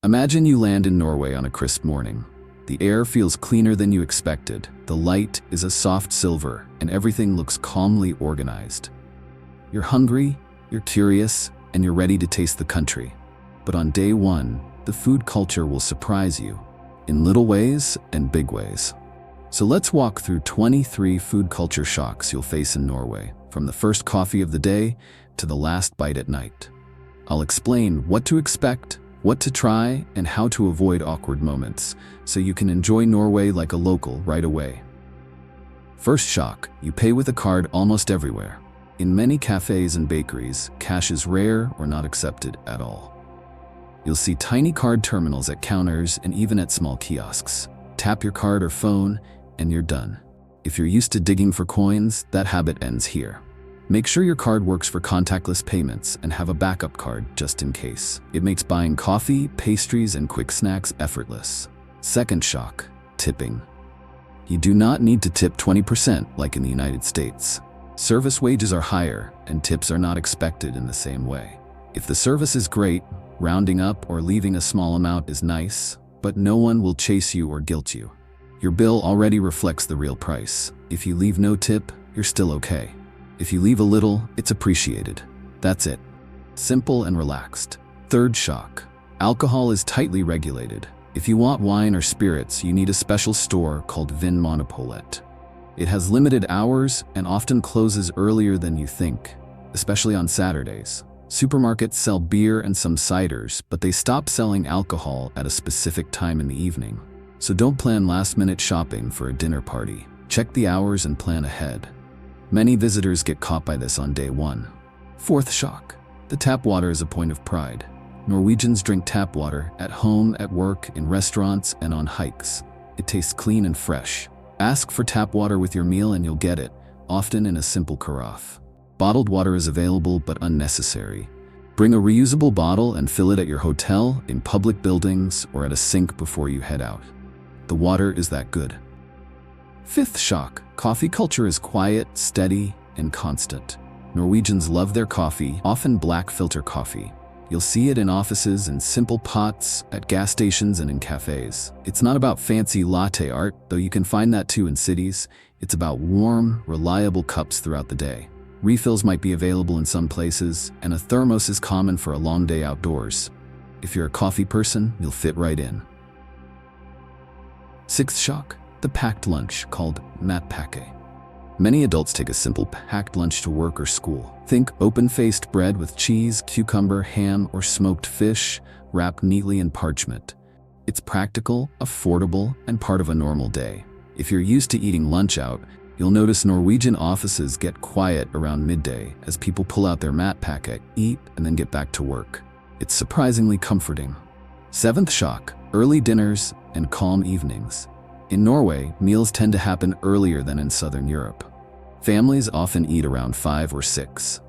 Imagine you land in Norway on a crisp morning. The air feels cleaner than you expected, the light is a soft silver, and everything looks calmly organized. You're hungry, you're curious, and you're ready to taste the country. But on day one, the food culture will surprise you, in little ways and big ways. So let's walk through 23 food culture shocks you'll face in Norway, from the first coffee of the day to the last bite at night. I'll explain what to expect, what to try, and how to avoid awkward moments, so you can enjoy Norway like a local right away. First shock, you pay with a card almost everywhere. In many cafés and bakeries, cash is rare or not accepted at all. You'll see tiny card terminals at counters and even at small kiosks. Tap your card or phone, and you're done. If you're used to digging for coins, that habit ends here. Make sure your card works for contactless payments and have a backup card just in case. It makes buying coffee, pastries, and quick snacks effortless. Second shock, tipping. You do not need to tip 20% like in the United States. Service wages are higher, and tips are not expected in the same way. If the service is great, rounding up or leaving a small amount is nice, but no one will chase you or guilt you. Your bill already reflects the real price. If you leave no tip, you're still okay. If you leave a little, it's appreciated. That's it. Simple and relaxed. Third shock. Alcohol is tightly regulated. If you want wine or spirits, you need a special store called Vinmonopolet. It has limited hours and often closes earlier than you think, especially on Saturdays. Supermarkets sell beer and some ciders, but they stop selling alcohol at a specific time in the evening. So don't plan last-minute shopping for a dinner party. Check the hours and plan ahead. Many visitors get caught by this on day one. Fourth shock. The tap water is a point of pride. Norwegians drink tap water at home, at work, in restaurants, and on hikes. It tastes clean and fresh. Ask for tap water with your meal and you'll get it, often in a simple carafe. Bottled water is available but unnecessary. Bring a reusable bottle and fill it at your hotel, in public buildings, or at a sink before you head out. The water is that good. Fifth shock. Coffee culture is quiet, steady, and constant. Norwegians love their coffee, often black filter coffee. You'll see it in offices, in simple pots, at gas stations, and in cafes. It's not about fancy latte art, though you can find that too in cities. It's about warm, reliable cups throughout the day. Refills might be available in some places, and a thermos is common for a long day outdoors. If you're a coffee person, you'll fit right in. Sixth shock. The packed lunch, called Matpakke. Many adults take a simple packed lunch to work or school. Think open-faced bread with cheese, cucumber, ham, or smoked fish, wrapped neatly in parchment. It's practical, affordable, and part of a normal day. If you're used to eating lunch out, you'll notice Norwegian offices get quiet around midday as people pull out their matpakke, eat, and then get back to work. It's surprisingly comforting. Seventh shock, early dinners and calm evenings. In Norway, meals tend to happen earlier than in Southern Europe. Families often eat around 5 or 6.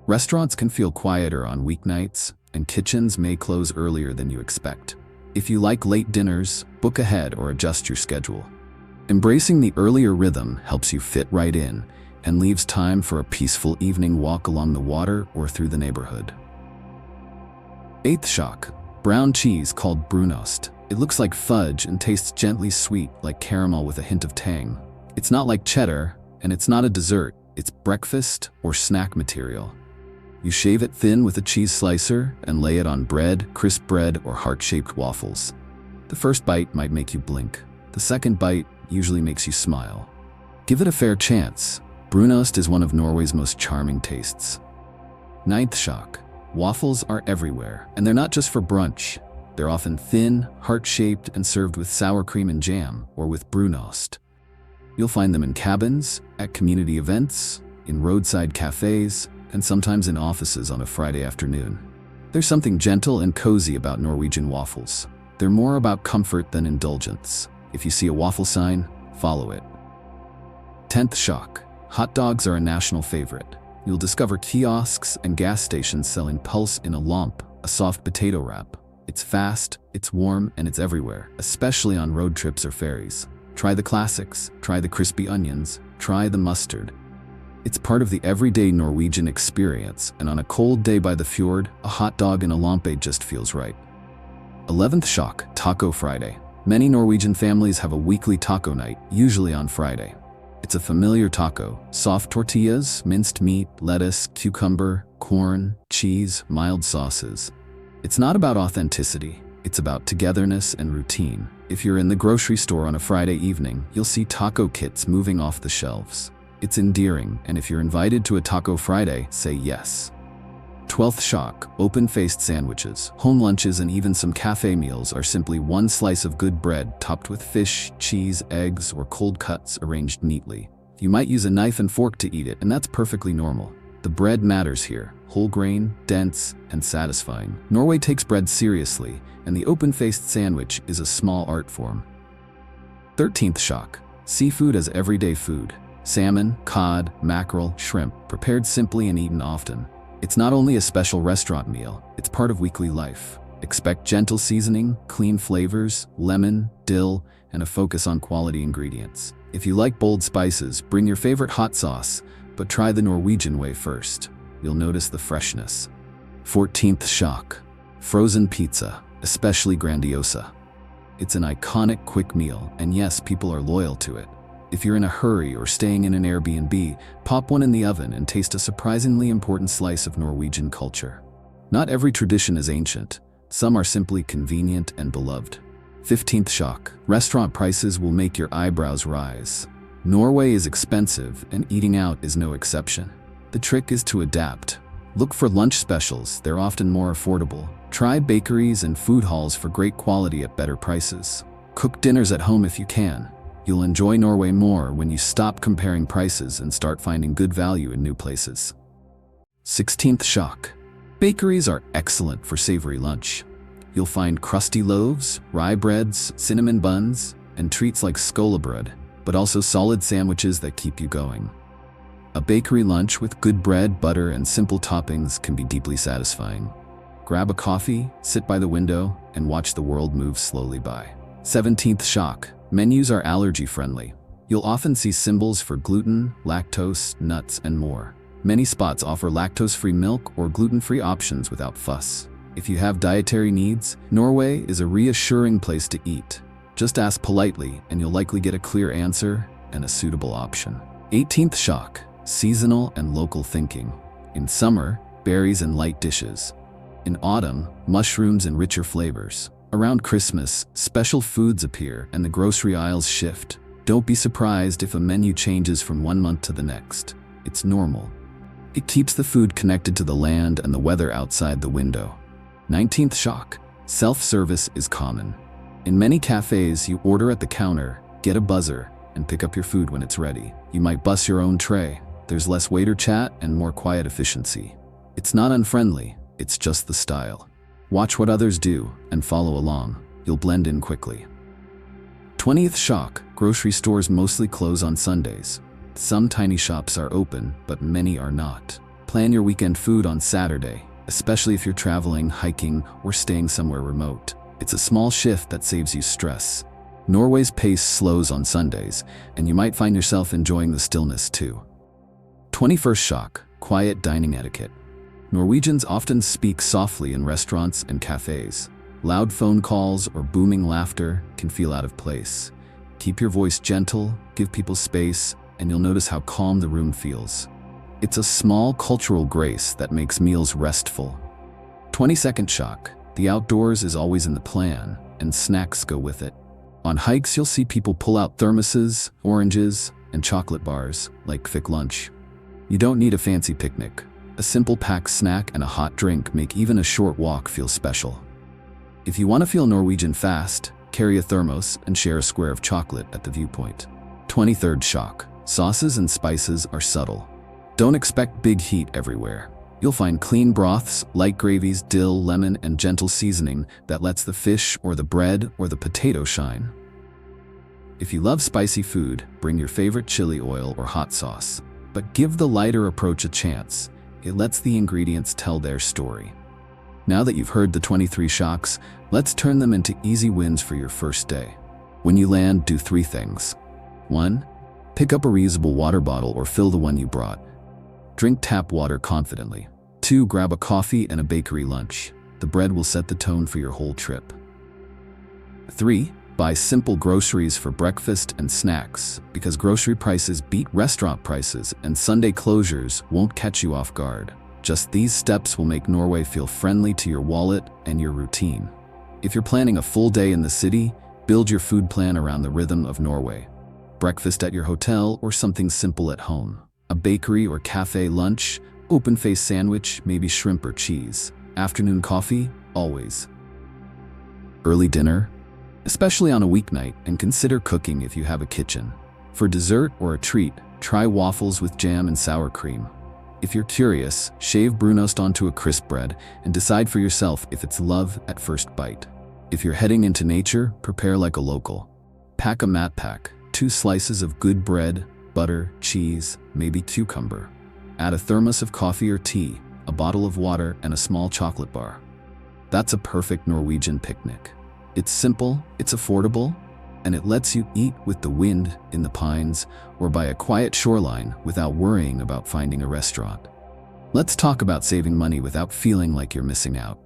Restaurants can feel quieter on weeknights, and kitchens may close earlier than you expect. If you like late dinners, book ahead or adjust your schedule. Embracing the earlier rhythm helps you fit right in and leaves time for a peaceful evening walk along the water or through the neighborhood. Eighth shock, brown cheese called Brunost. It looks like fudge and tastes gently sweet like caramel with a hint of tang. It's not like cheddar, and it's not a dessert. It's breakfast or snack material. You shave it thin with a cheese slicer and lay it on bread, crisp bread, or heart-shaped waffles. The first bite might make you blink. The second bite usually makes you smile. Give it a fair chance. Brunost is one of Norway's most charming tastes. Ninth shock. Waffles are everywhere, and they're not just for brunch. They're often thin, heart-shaped, and served with sour cream and jam, or with Brunost. You'll find them in cabins, at community events, in roadside cafes, and sometimes in offices on a Friday afternoon. There's something gentle and cozy about Norwegian waffles. They're more about comfort than indulgence. If you see a waffle sign, follow it. 10th shock. Hot dogs are a national favorite. You'll discover kiosks and gas stations selling pulse in a lump, a soft potato wrap. It's fast, it's warm, and it's everywhere, especially on road trips or ferries. Try the classics, try the crispy onions, try the mustard. It's part of the everyday Norwegian experience, and on a cold day by the fjord, a hot dog in a lampe just feels right. 11th shock, Taco Friday. Many Norwegian families have a weekly taco night, usually on Friday. It's a familiar taco: soft tortillas, minced meat, lettuce, cucumber, corn, cheese, mild sauces. It's not about authenticity, it's about togetherness and routine. If you're in the grocery store on a Friday evening, you'll see taco kits moving off the shelves. It's endearing, and if you're invited to a Taco Friday, say yes. 12th shock, open-faced sandwiches. Home lunches and even some cafe meals are simply one slice of good bread topped with fish, cheese, eggs, or cold cuts arranged neatly. You might use a knife and fork to eat it, and that's perfectly normal. The bread matters here: whole grain, dense, and satisfying. Norway takes bread seriously, and the open-faced sandwich is a small art form. 13th shock, seafood as everyday food. Salmon, cod, mackerel, shrimp, prepared simply and eaten often. It's not only a special restaurant meal, it's part of weekly life. Expect gentle seasoning, clean flavors, lemon, dill, and a focus on quality ingredients. If you like bold spices, bring your favorite hot sauce, but try the Norwegian way first. You'll notice the freshness. 14th shock, frozen pizza, especially Grandiosa. It's an iconic quick meal, and yes, people are loyal to it. If you're in a hurry or staying in an Airbnb, pop one in the oven and taste a surprisingly important slice of Norwegian culture. Not every tradition is ancient. Some are simply convenient and beloved. 15th shock, restaurant prices will make your eyebrows rise. Norway is expensive, and eating out is no exception. The trick is to adapt. Look for lunch specials, they're often more affordable. Try bakeries and food halls for great quality at better prices. Cook dinners at home if you can. You'll enjoy Norway more when you stop comparing prices and start finding good value in new places. 16th shock, bakeries are excellent for savory lunch. You'll find crusty loaves, rye breads, cinnamon buns, and treats like skolebrød, but also solid sandwiches that keep you going. A bakery lunch with good bread, butter, and simple toppings can be deeply satisfying. Grab a coffee, sit by the window, and watch the world move slowly by. 17th shock, menus are allergy-friendly. You'll often see symbols for gluten, lactose, nuts, and more. Many spots offer lactose-free milk or gluten-free options without fuss. If you have dietary needs, Norway is a reassuring place to eat. Just ask politely, and you'll likely get a clear answer and a suitable option. 18th shock, seasonal and local thinking. In summer, berries and light dishes. In autumn, mushrooms and richer flavors. Around Christmas, special foods appear and the grocery aisles shift. Don't be surprised if a menu changes from one month to the next. It's normal. It keeps the food connected to the land and the weather outside the window. 19th shock, self-service is common. In many cafés, you order at the counter, get a buzzer, and pick up your food when it's ready. You might bus your own tray. There's less waiter chat and more quiet efficiency. It's not unfriendly, it's just the style. Watch what others do and follow along. You'll blend in quickly. 20th shock, grocery stores mostly close on Sundays. Some tiny shops are open, but many are not. Plan your weekend food on Saturday, especially if you're traveling, hiking, or staying somewhere remote. It's a small shift that saves you stress. Norway's pace slows on Sundays, and you might find yourself enjoying the stillness too. 21st shock, quiet dining etiquette. Norwegians often speak softly in restaurants and cafes. Loud phone calls or booming laughter can feel out of place. Keep your voice gentle, give people space, and you'll notice how calm the room feels. It's a small cultural grace that makes meals restful. 22nd shock, the outdoors is always in the plan, and snacks go with it. On hikes, you'll see people pull out thermoses, oranges, and chocolate bars, like thick lunch. You don't need a fancy picnic. A simple packed snack and a hot drink make even a short walk feel special. If you want to feel Norwegian fast, carry a thermos and share a square of chocolate at the viewpoint. 23rd shock, sauces and spices are subtle. Don't expect big heat everywhere. You'll find clean broths, light gravies, dill, lemon, and gentle seasoning that lets the fish or the bread or the potato shine. If you love spicy food, bring your favorite chili oil or hot sauce. But give the lighter approach a chance. It lets the ingredients tell their story. Now that you've heard the 23 shocks, let's turn them into easy wins for your first day. When you land, do 3 things. 1. Pick up a reusable water bottle or fill the one you brought. Drink tap water confidently. 2. Grab a coffee and a bakery lunch. The bread will set the tone for your whole trip. 3. Buy simple groceries for breakfast and snacks, because grocery prices beat restaurant prices and Sunday closures won't catch you off guard. Just these steps will make Norway feel friendly to your wallet and your routine. If you're planning a full day in the city, build your food plan around the rhythm of Norway. Breakfast at your hotel or something simple at home. A bakery or cafe lunch, open-faced sandwich, maybe shrimp or cheese. Afternoon coffee, always. Early dinner, especially on a weeknight, and consider cooking if you have a kitchen. For dessert or a treat, try waffles with jam and sour cream. If you're curious, shave Brunost onto a crisp bread and decide for yourself if it's love at first bite. If you're heading into nature, prepare like a local. Pack a Matpakke, 2 slices of good bread, butter, cheese, maybe cucumber. Add a thermos of coffee or tea, a bottle of water, and a small chocolate bar. That's a perfect Norwegian picnic. It's simple, it's affordable, and it lets you eat with the wind in the pines or by a quiet shoreline without worrying about finding a restaurant. Let's talk about saving money without feeling like you're missing out.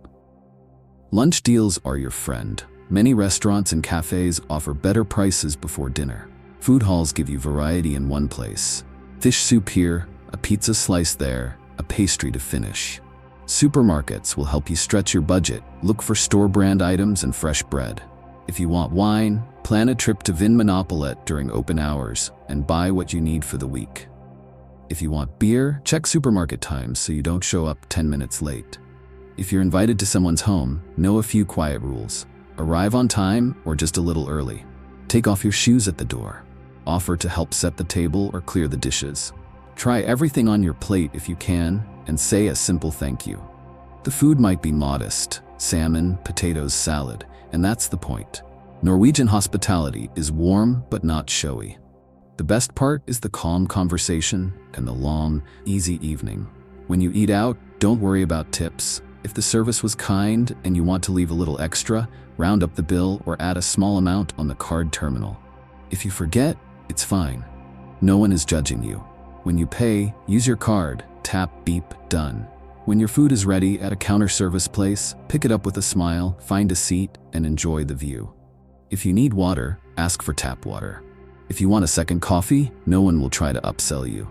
Lunch deals are your friend. Many restaurants and cafes offer better prices before dinner. Food halls give you variety in one place. Fish soup here, a pizza slice there, a pastry to finish. Supermarkets will help you stretch your budget. Look for store brand items and fresh bread. If you want wine, plan a trip to Vinmonopolet during open hours and buy what you need for the week. If you want beer, check supermarket times so you don't show up 10 minutes late. If you're invited to someone's home, know a few quiet rules. Arrive on time or just a little early. Take off your shoes at the door. Offer to help set the table or clear the dishes. Try everything on your plate if you can, and say a simple thank you. The food might be modest, salmon, potatoes, salad, and that's the point. Norwegian hospitality is warm but not showy. The best part is the calm conversation and the long, easy evening. When you eat out, don't worry about tips. If the service was kind and you want to leave a little extra, round up the bill or add a small amount on the card terminal. If you forget, it's fine. No one is judging you. When you pay, use your card, tap, beep, done. When your food is ready at a counter service place, pick it up with a smile, find a seat, and enjoy the view. If you need water, ask for tap water. If you want a second coffee, no one will try to upsell you.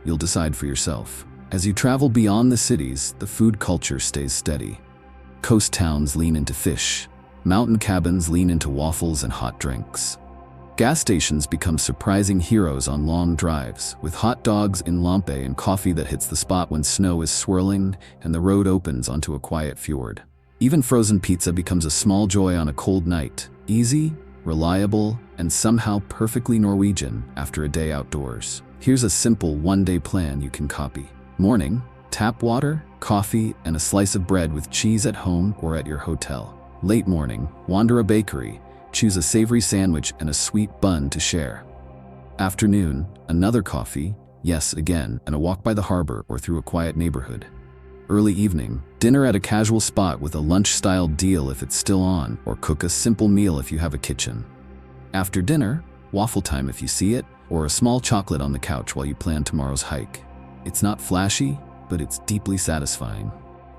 You'll decide for yourself. As you travel beyond the cities, the food culture stays steady. Coast towns lean into fish. Mountain cabins lean into waffles and hot drinks. Gas stations become surprising heroes on long drives, with hot dogs in lampe and coffee that hits the spot when snow is swirling and the road opens onto a quiet fjord. Even frozen pizza becomes a small joy on a cold night. Easy, reliable, and somehow perfectly Norwegian after a day outdoors. Here's a simple one-day plan you can copy. Morning, tap water, coffee, and a slice of bread with cheese at home or at your hotel. Late morning, wander a bakery. Choose a savory sandwich and a sweet bun to share. Afternoon, another coffee, yes again, and a walk by the harbor or through a quiet neighborhood. Early evening, dinner at a casual spot with a lunch-style deal if it's still on, or cook a simple meal if you have a kitchen. After dinner, waffle time if you see it, or a small chocolate on the couch while you plan tomorrow's hike. It's not flashy, but it's deeply satisfying.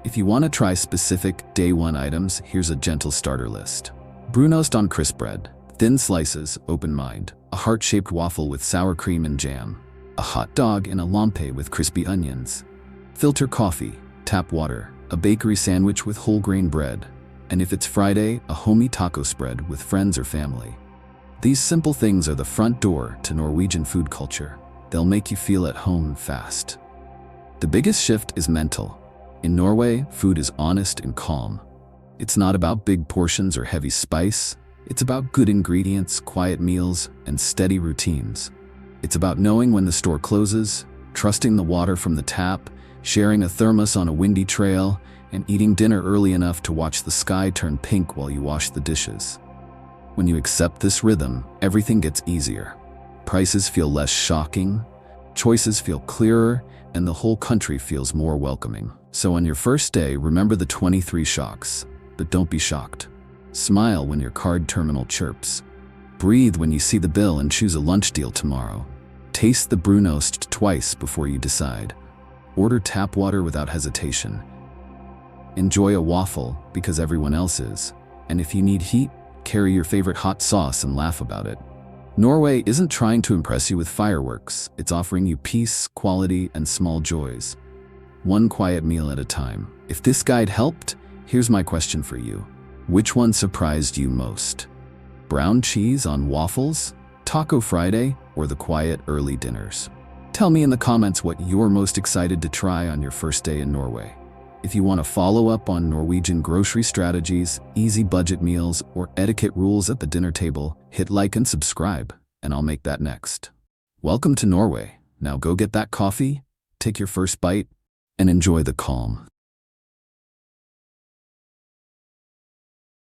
If you want to try specific day one items, here's a gentle starter list. Brunost on crisp bread, thin slices, open mind, a heart-shaped waffle with sour cream and jam, a hot dog in a lampe with crispy onions, filter coffee, tap water, a bakery sandwich with whole grain bread, and if it's Friday, a homey taco spread with friends or family. These simple things are the front door to Norwegian food culture. They'll make you feel at home fast. The biggest shift is mental. In Norway, food is honest and calm. It's not about big portions or heavy spice. It's about good ingredients, quiet meals, and steady routines. It's about knowing when the store closes, trusting the water from the tap, sharing a thermos on a windy trail, and eating dinner early enough to watch the sky turn pink while you wash the dishes. When you accept this rhythm, everything gets easier. Prices feel less shocking, choices feel clearer, and the whole country feels more welcoming. So on your first day, remember the 23 shocks. But don't be shocked. Smile when your card terminal chirps. Breathe when you see the bill and choose a lunch deal tomorrow. Taste the Brunost twice before you decide. Order tap water without hesitation. Enjoy a waffle because everyone else is. And if you need heat, carry your favorite hot sauce and laugh about it. Norway isn't trying to impress you with fireworks. It's offering you peace, quality, and small joys. One quiet meal at a time. If this guide helped, here's my question for you. Which one surprised you most? Brown cheese on waffles, Taco Friday, or the quiet early dinners? Tell me in the comments what you're most excited to try on your first day in Norway. If you want to follow up on Norwegian grocery strategies, easy budget meals, or etiquette rules at the dinner table, hit like and subscribe, and I'll make that next. Welcome to Norway. Now go get that coffee, take your first bite, and enjoy the calm.